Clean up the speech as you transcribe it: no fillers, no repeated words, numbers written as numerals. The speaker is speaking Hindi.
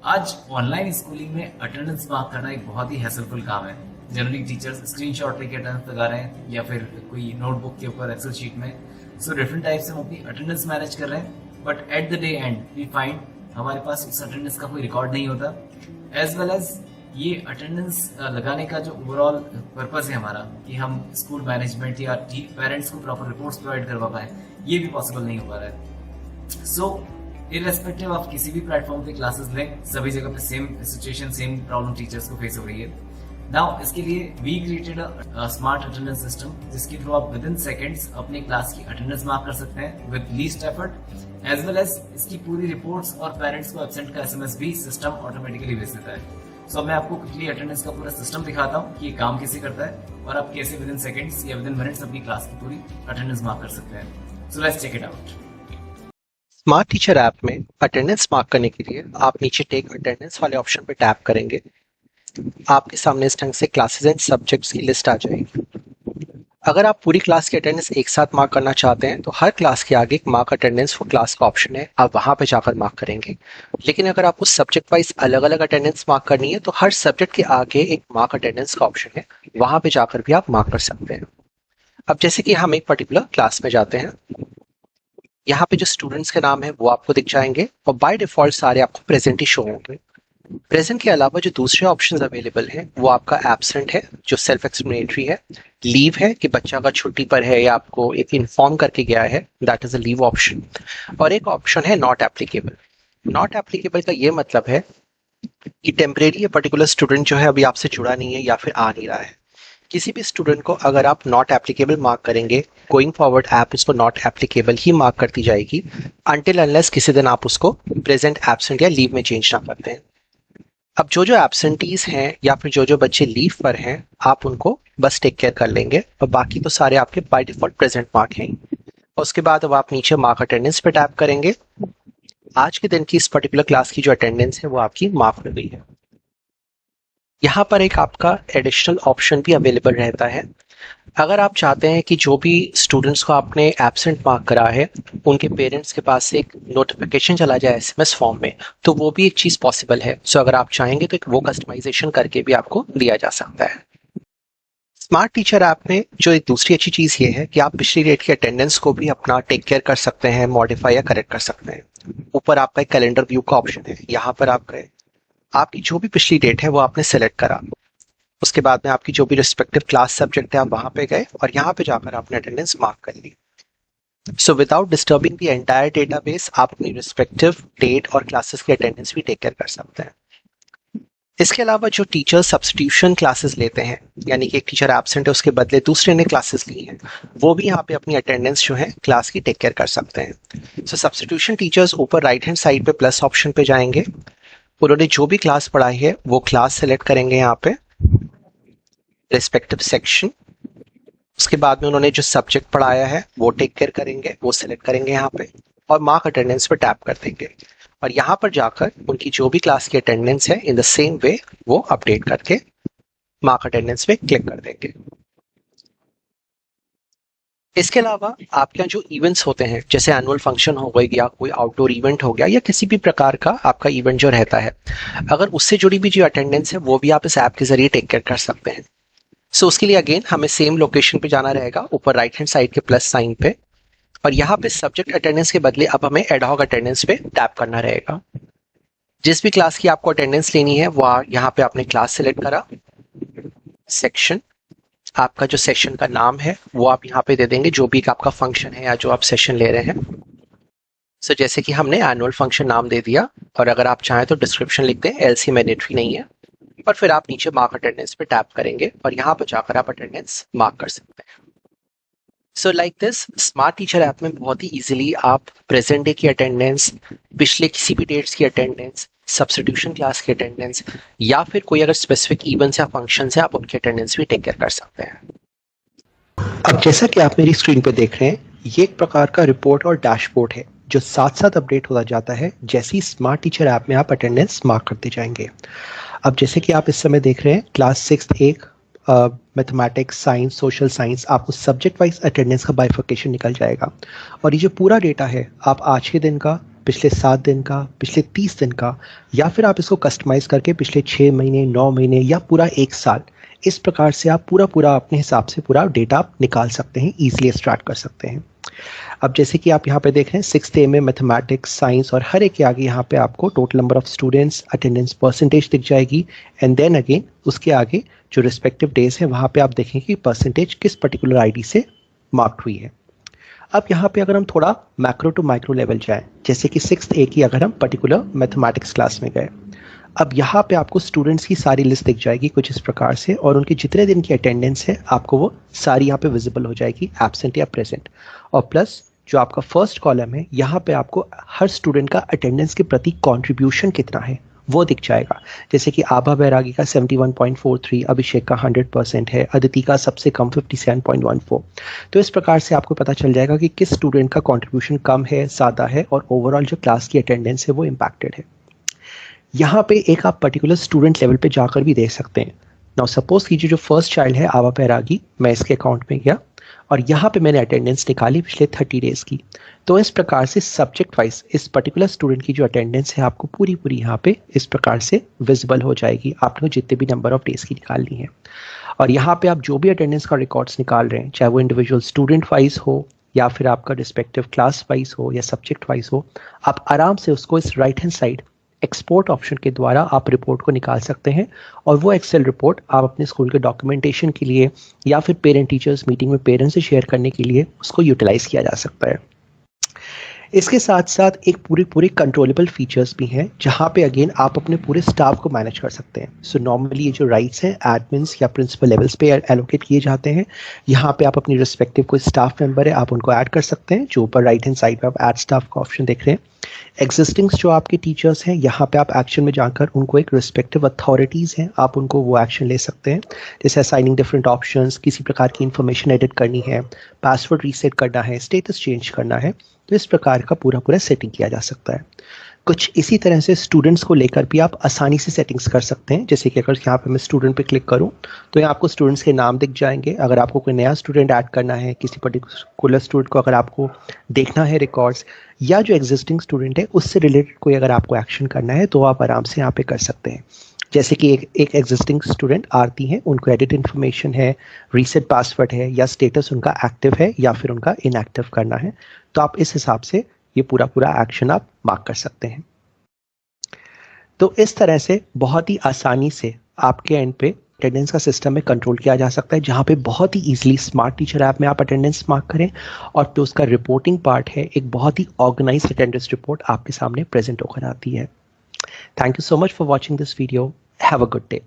आज ऑनलाइन स्कूलिंग में अटेंडेंस मार्क करना एक बहुत ही हैसलफुल काम है। जनरली टीचर्स स्क्रीनशॉट लेके अटेंडेंस लगा रहे हैं या फिर कोई नोटबुक के ऊपर एक्सेल शीट में। सो डिफरेंट टाइप से हम अपनी अटेंडेंस मैनेज कर रहे हैं, but at the day end we find हमारे पास उस अटेंडेंस का कोई रिकॉर्ड नहीं होता। एज वेल एज ये अटेंडेंस लगाने का जो ओवरऑल पर्पस है हमारा कि हम स्कूल मैनेजमेंट या पेरेंट्स को प्रॉपर रिपोर्ट्स प्रोवाइड करवा पाए, ये भी पॉसिबल नहीं हो पा रहा है। सो इररेस्पेक्टिव ऑफ किसी भी प्लेटफॉर्म पे क्लासेस लें, सभी जगह पे same situation, same problem teachers को फेस हो रही है। नाउ इसके लिए we created a smart attendance system, जिसके थ्रू आप विद इन सेकेंड्स अपने क्लास की अटेंडेंस मार्क कर सकते हैं with least effort. As well as इसकी पूरी रिपोर्ट्स और पेरेंट्स को एब्सेंट का एसएमएस भी सिस्टम ऑटोमेटिकली भेज देता है। सो मैं आपको क्विकली अटेंडेंस का पूरा सिस्टम दिखाता हूँ कि ये काम कैसे करता है और आप कैसे विद इन सेकेंड्स या विद इन मिनट्स अपनी क्लास की पूरी अटेंडेंस मार्क कर सकते हैं। So let's check it out. Smart teacher app में अटेंडेंस मार्क करने के लिए आप नीचे टेक अटेंडेंस वाले ऑप्शन पर टैप करेंगे। आपके सामने इस ढंग से क्लासेस एंड सब्जेक्ट्स की लिस्ट आ जाएगी। अगर आप पूरी क्लास की अटेंडेंस एक साथ मार्क करना चाहते हैं तो हर क्लास के आगे एक मार्क अटेंडेंस वो क्लास का ऑप्शन है, आप वहां पे जाकर मार्क करेंगे। लेकिन अगर आपको सब्जेक्ट वाइज अलग अलग अटेंडेंस मार्क करनी है तो हर सब्जेक्ट के आगे एक मार्क अटेंडेंस का ऑप्शन है, वहां पे जाकर भी आप मार्क कर सकते हैं। अब जैसे कि हम एक पर्टिकुलर क्लास में जाते हैं, यहाँ पे जो स्टूडेंट्स के नाम है वो आपको दिख जाएंगे और बाय डिफॉल्ट सारे आपको प्रेजेंट ही शो होंगे। प्रेजेंट के अलावा जो दूसरे ऑप्शंस अवेलेबल हैं वो आपका एब्सेंट है, जो सेल्फ एक्सप्लेनेटरी है, लीव है कि बच्चा अगर छुट्टी पर है या आपको एक इन्फॉर्म करके गया है, that is a leave option, और एक ऑप्शन है नॉट एप्लीकेबल। नॉट एप्लीकेबल का ये मतलब है कि टेम्परेरी ये पर्टिकुलर स्टूडेंट जो है अभी आपसे जुड़ा नहीं है या फिर आ नहीं रहा है। किसी भी स्टूडेंट को अगर आप नॉट एप्लीकेबल मार्क करेंगे, गोइंग फॉरवर्ड ऐप उसको नॉट एप्लीकेबल ही मार्क करती जाएगी अनटिल अनलेस किसी दिन आप उसको प्रेजेंट, एब्सेंट या लीव में चेंज ना करते हैं। अब जो जो एब्सेंटीज हैं या फिर जो जो बच्चे लीव पर हैं, आप उनको बस टेक केयर कर लेंगे और बाकी तो सारे आपके बाय डिफॉल्ट प्रेजेंट मार्क हैं। और उसके बाद अब आप नीचे मार्क अटेंडेंस पे टैप करेंगे। आज के दिन की इस पर्टिकुलर क्लास की जो अटेंडेंस है वो आपकी मार्क हो गई है। यहाँ पर एक आपका एडिशनल ऑप्शन भी अवेलेबल रहता है। अगर आप चाहते हैं कि जो भी स्टूडेंट्स को आपने एब्सेंट मार्क करा है उनके पेरेंट्स के पास एक नोटिफिकेशन चला जाए एसएमएस फॉर्म में, तो वो भी एक चीज़ पॉसिबल है। सो अगर आप चाहेंगे तो एक वो कस्टमाइजेशन करके भी आपको दिया जा सकता है। स्मार्ट टीचर ऐप में जो एक दूसरी अच्छी चीज़ ये है कि आप पिछली डेट की अटेंडेंस को भी अपना टेक केयर कर सकते हैं, मॉडिफाई या करेक्ट कर सकते हैं। ऊपर आपका एक कैलेंडर व्यू का ऑप्शन है, यहाँ पर आप गए, आपकी जो भी पिछली डेट है वो आपने सेलेक्ट करा, उसके बाद में आपकी जो भी रिस्पेक्टिव क्लास सब्जेक्ट है आप वहां पे गए और यहाँ पे जाकर आपने अटेंडेंस मार्क कर ली। So without disturbing the entire database आप अपनी रिस्पेक्टिव डेट और क्लासेस की अटेंडेंस भी टेक केयर कर सकते हैं। इसके अलावा जो टीचर सब्स्टिट्यूशन क्लासेस लेते हैं, यानी कि एक टीचर एब्सेंट है उसके बदले दूसरे ने क्लासेस ली हैं, वो भी यहाँ पे अपनी अटेंडेंस जो है क्लास की टेक केयर कर सकते हैं। सो सब्स्टिट्यूशन टीचर्स ऊपर राइट हैंड साइड पे प्लस ऑप्शन पे जाएंगे, उन्होंने जो भी क्लास पढ़ाई है वो क्लास सेलेक्ट करेंगे यहाँ पे रिस्पेक्टिव सेक्शन, उसके बाद में उन्होंने जो सब्जेक्ट पढ़ाया है वो टेक केयर करेंगे, वो सेलेक्ट करेंगे यहाँ पे और मार्क अटेंडेंस पे टैप कर देंगे और यहाँ पर जाकर उनकी जो भी क्लास की अटेंडेंस है इन द सेम वे वो अपडेट करके मार्क अटेंडेंस पे क्लिक कर देंगे। इसके अलावा आपके यहाँ जो इवेंट्स होते हैं, जैसे एनुअल फंक्शन हो गई या कोई आउटडोर इवेंट हो गया या किसी भी प्रकार का आपका इवेंट जो रहता है, अगर उससे जुड़ी भी जो अटेंडेंस है वो भी आप इस ऐप के जरिए टेक केयर कर सकते हैं। सो उसके लिए अगेन हमें सेम लोकेशन पे जाना रहेगा, ऊपर राइट हैंड साइड के प्लस साइन पे, और यहाँ पे सब्जेक्ट अटेंडेंस के बदले अब हमें एडहॉक अटेंडेंस पे टैप करना रहेगा। जिस भी क्लास की आपको अटेंडेंस लेनी है वो यहाँ पे आपने क्लास सेलेक्ट करा, सेक्शन, आपका जो सेक्शन का नाम है वो आप यहाँ पे दे देंगे, जो भी आपका फंक्शन है या जो आप सेशन ले रहे हैं। सो जैसे कि हमने एनुअल फंक्शन नाम दे दिया, और अगर आप चाहें तो डिस्क्रिप्शन लिख दें, एलसी मैंडेटरी नहीं है, और फिर आप नीचे मार्क अटेंडेंस पे टैप करेंगे और यहाँ पर जाकर आप अटेंडेंस मार्क कर सकते हैं। So like this smart teacher app में बहुत ही इजीली आप प्रेजेंट डे की अटेंडेंस, पिछले किसी भी डेट्स की अटेंडेंस, सब्स्टिट्यूशन क्लास की अटेंडेंस या फिर कोई अगर स्पेसिफिक इवेंट्स या फंक्शंस है आप उनकी अटेंडेंस भी टेक केयर कर सकते हैं। अब जैसा कि आप मेरी स्क्रीन पे देख रहे हैं, ये एक प्रकार का रिपोर्ट और डैशबोर्ड है जो साथ साथ अपडेट होता जाता है जैसे ही स्मार्ट टीचर ऐप में आप अटेंडेंस मार्क करते जाएंगे। अब जैसे कि आप इस समय देख रहे हैं क्लास 6th एक मैथमेटिक्स, साइंस, सोशल साइंस, आपको सब्जेक्ट वाइज अटेंडेंस का बाइफर्केशन निकल जाएगा और ये जो पूरा डेटा है आप आज के दिन का पिछले 7 दिन का, पिछले 30 दिन का, या फिर आप इसको कस्टमाइज़ करके पिछले 6 महीने, 9 महीने या पूरा 1 साल, इस प्रकार से आप पूरा अपने हिसाब से पूरा डेटा आप निकाल सकते हैं, ईजिली एक्सट्रैक्ट कर सकते हैं। अब जैसे कि आप यहाँ पे देख रहे हैं 6th A में मैथमेटिक्स, साइंस और हर एक के आगे यहाँ पे आपको total number of students, attendance percentage दिख जाएगी, एंड देन अगेन उसके आगे जो रिस्पेक्टिव डेज हैं वहाँ पे आप देखेंगे कि परसेंटेज किस पर्टिकुलर आईडी से मार्क हुई है। अब यहाँ पे अगर हम थोड़ा मैक्रो टू माइक्रो लेवल जाएं, जैसे कि 6th A की अगर हम पर्टिकुलर मैथमेटिक्स क्लास में गए, अब यहाँ पे आपको स्टूडेंट्स की सारी लिस्ट दिख जाएगी कुछ इस प्रकार से, और उनके जितने दिन की अटेंडेंस है आपको वो सारी यहाँ पे विजिबल हो जाएगी, एब्सेंट या प्रेजेंट। और प्लस जो आपका फर्स्ट कॉलम है, यहाँ पे आपको हर स्टूडेंट का अटेंडेंस के प्रति कॉन्ट्रीब्यूशन कितना है वो दिख जाएगा। जैसे कि आभा बैरागी का 71.43, अभिषेक का 100% है, अदिति का सबसे कम 57.14। तो इस प्रकार से आपको पता चल जाएगा कि किस स्टूडेंट का कॉन्ट्रीब्यूशन कम है, ज़्यादा है, और ओवरऑल जो क्लास की अटेंडेंस है वो इम्पैक्टेड है। यहाँ पे एक आप पर्टिकुलर स्टूडेंट लेवल पे जाकर भी देख सकते हैं। नाउ सपोज कीजिए जो फर्स्ट चाइल्ड है आभा बैरागी, मैं इसके अकाउंट में गया और यहाँ पे मैंने अटेंडेंस निकाली पिछले 30 डेज की। तो इस प्रकार से सब्जेक्ट वाइज इस पर्टिकुलर स्टूडेंट की जो अटेंडेंस है आपको पूरी यहाँ पे इस प्रकार से विजिबल हो जाएगी, आपने जितने भी नंबर ऑफ डेज की निकालनी है। और यहाँ पे आप जो भी अटेंडेंस का रिकॉर्ड्स निकाल रहे हैं, चाहे वो इंडिविजुअल स्टूडेंट वाइज हो या फिर आपका रिस्पेक्टिव क्लास वाइज हो या सब्जेक्ट वाइज हो, आप आराम से उसको इस right hand side export option के द्वारा आप रिपोर्ट को निकाल सकते हैं, और वो एक्सेल रिपोर्ट आप अपने स्कूल के डॉक्यूमेंटेशन के लिए या फिर पेरेंट टीचर्स मीटिंग में पेरेंट्स से शेयर करने के लिए उसको यूटिलाइज किया जा सकता है। इसके साथ साथ एक पूरे कंट्रोलेबल फीचर्स भी हैं जहाँ पे अगेन आप अपने पूरे स्टाफ को मैनेज कर सकते हैं। सो नॉर्मली ये जो राइट्स हैं एडमिन्स या प्रिंसिपल लेवल्स पे एलोकेट किए जाते हैं। यहाँ पे आप अपनी रिस्पेक्टिव कोई स्टाफ मेंबर है आप उनको ऐड कर सकते हैं, जो ऊपर राइट हैंड साइड पे आप ऐड स्टाफ का ऑप्शन देख रहे हैं। एग्जिस्टिंग्स जो आपके टीचर्स हैं, यहाँ पे आप एक्शन में जाकर उनको एक रिस्पेक्टिव अथॉरिटीज़ हैं, आप उनको वो एक्शन ले सकते हैं, जैसे असाइनिंग डिफरेंट ऑप्शंस, किसी प्रकार की इन्फॉर्मेशन एडिट करनी है, पासवर्ड रीसेट करना है, स्टेटस चेंज करना है। तो इस प्रकार का पूरा सेटिंग किया जा सकता है। कुछ इसी तरह से स्टूडेंट्स को लेकर भी आप आसानी से सेटिंग्स कर सकते हैं। जैसे कि अगर यहाँ पे मैं स्टूडेंट पे क्लिक करूँ तो यहाँ आपको स्टूडेंट्स के नाम दिख जाएंगे। अगर आपको कोई नया स्टूडेंट ऐड करना है, किसी पर्टिकुलर स्टूडेंट को अगर आपको देखना है रिकॉर्ड्स, या जो एग्जिस्टिंग स्टूडेंट है उससे रिलेटेड कोई अगर आपको एक्शन करना है तो आप आराम से यहाँ पे कर सकते हैं। जैसे कि एक एग्जिस्टिंग स्टूडेंट आरती हैं, उनको एडिट इन्फॉर्मेशन है, रीसेट पासवर्ड है, या स्टेटस उनका एक्टिव है या फिर उनका इनएक्टिव करना है, तो आप इस हिसाब से ये पूरा एक्शन आप मार्क कर सकते हैं। तो इस तरह से बहुत ही आसानी से आपके एंड पे अटेंडेंस का सिस्टम में कंट्रोल किया जा सकता है, जहाँ पे बहुत ही इजीली स्मार्ट टीचर ऐप में आप अटेंडेंस मार्क करें, और तो उसका रिपोर्टिंग पार्ट है एक बहुत ही ऑर्गेनाइज्ड अटेंडेंस रिपोर्ट आपके सामने प्रेजेंट होकर आती है। Thank you so much for watching this video. Have a good day.